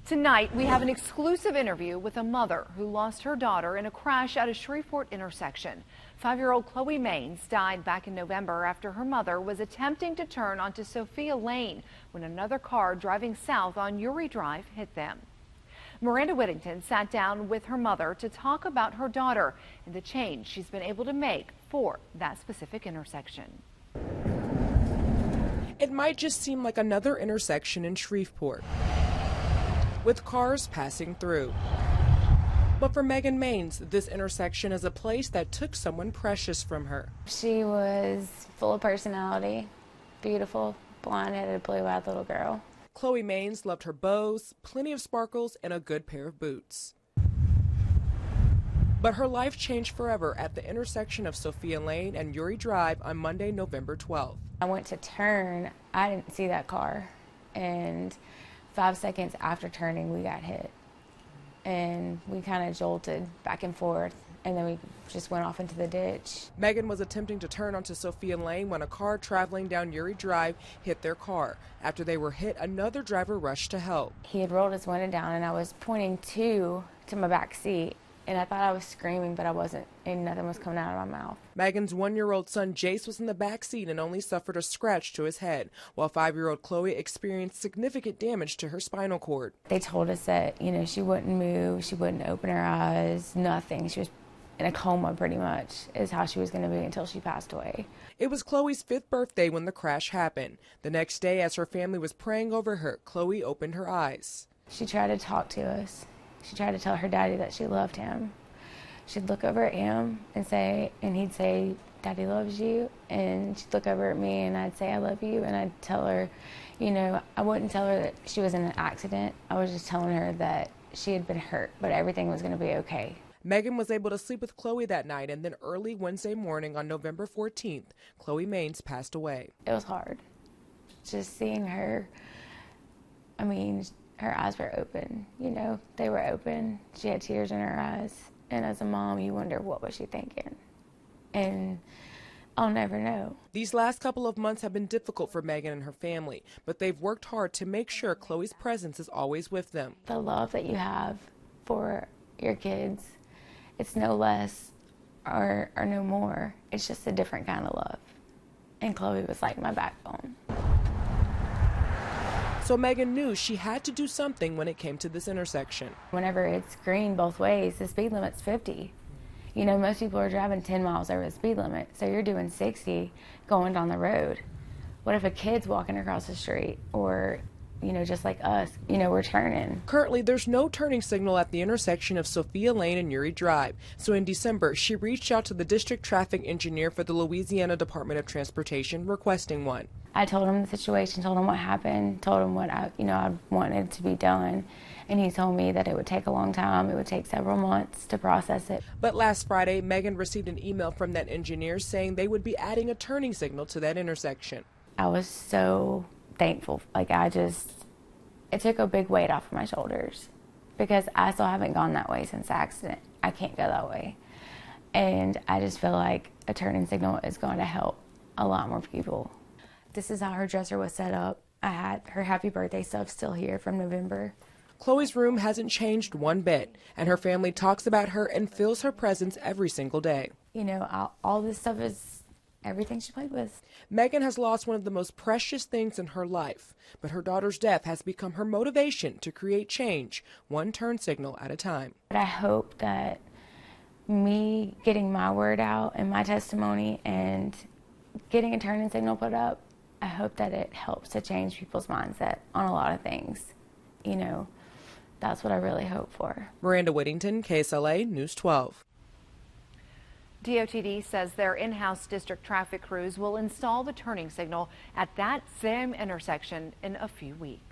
Tonight, we have an exclusive interview with a mother who lost her daughter in a crash at a Shreveport intersection. 5-year-old Chloe Maines died back in November after her mother was attempting to turn onto Sophia Lane when another car driving south on Uri Drive hit them. Miranda Whittington sat down with her mother to talk about her daughter and the change she's been able to make for that specific intersection. It might just seem like another intersection in Shreveport, with cars passing through. But for Megan Maines, this intersection is a place that took someone precious from her. She was full of personality, beautiful, blonde-headed, blue-eyed little girl. Chloe Maines loved her bows, plenty of sparkles, and a good pair of boots. But her life changed forever at the intersection of Sophia Lane and Uri Drive on Monday, November 12th. I went to turn, I didn't see that car, and 5 seconds after turning, we got hit. And we kind of jolted back and forth, and then we just went off into the ditch. Megan was attempting to turn onto Sophia Lane when a car traveling down Uri Drive hit their car. After they were hit, another driver rushed to help. He had rolled his window down, and I was pointing to my back seat, and I thought I was screaming, but I wasn't, and nothing was coming out of my mouth. Megan's 1-year-old son Jace was in the back seat and only suffered a scratch to his head, while 5-year-old Chloe experienced significant damage to her spinal cord. They told us that, she wouldn't move, she wouldn't open her eyes, nothing. She was in a coma, pretty much, is how she was going to be until she passed away. It was Chloe's 5th birthday when the crash happened. The next day, as her family was praying over her, Chloe opened her eyes. She tried to talk to us. She tried to tell her daddy that she loved him. She'd look over at him and he'd say, "Daddy loves you." And she'd look over at me and I'd say, "I love you." And I'd tell her, I wouldn't tell her that she was in an accident. I was just telling her that she had been hurt, but everything was going to be okay. Megan was able to sleep with Chloe that night, and then early Wednesday morning on November 14th, Chloe Maines passed away. It was hard. Just seeing her, her eyes were open, they were open. She had tears in her eyes. And as a mom, you wonder, what was she thinking? And I'll never know. These last couple of months have been difficult for Megan and her family, but they've worked hard to make sure Chloe's presence is always with them. The love that you have for your kids, it's no less or no more. It's just a different kind of love. And Chloe was like my backbone. So Megan knew she had to do something when it came to this intersection. Whenever it's green both ways, the speed limit's 50. Most people are driving 10 miles over the speed limit, so you're doing 60 going down the road. What if a kid's walking across the street or, just like us, we're turning? Currently, there's no turning signal at the intersection of Sophia Lane and Uri Drive. So in December, she reached out to the district traffic engineer for the Louisiana Department of Transportation requesting one. I told him the situation, told him what happened, told him what I wanted to be done, and he told me that it would take a long time. It would take several months to process it. But last Friday, Megan received an email from that engineer saying they would be adding a turning signal to that intersection. I was so thankful. It took a big weight off of my shoulders because I still haven't gone that way since the accident. I can't go that way. And I just feel like a turning signal is going to help a lot more people. This is how her dresser was set up. I had her happy birthday stuff still here from November. Chloe's room hasn't changed one bit, and her family talks about her and feels her presence every single day. All this stuff is everything she played with. Megan has lost one of the most precious things in her life, but her daughter's death has become her motivation to create change, one turn signal at a time. But I hope that me getting my word out and my testimony and getting a turning signal put up, I hope that it helps to change people's mindset on a lot of things. That's what I really hope for. Miranda Whittington, KSLA News 12. DOTD says their in-house district traffic crews will install the turning signal at that same intersection in a few weeks.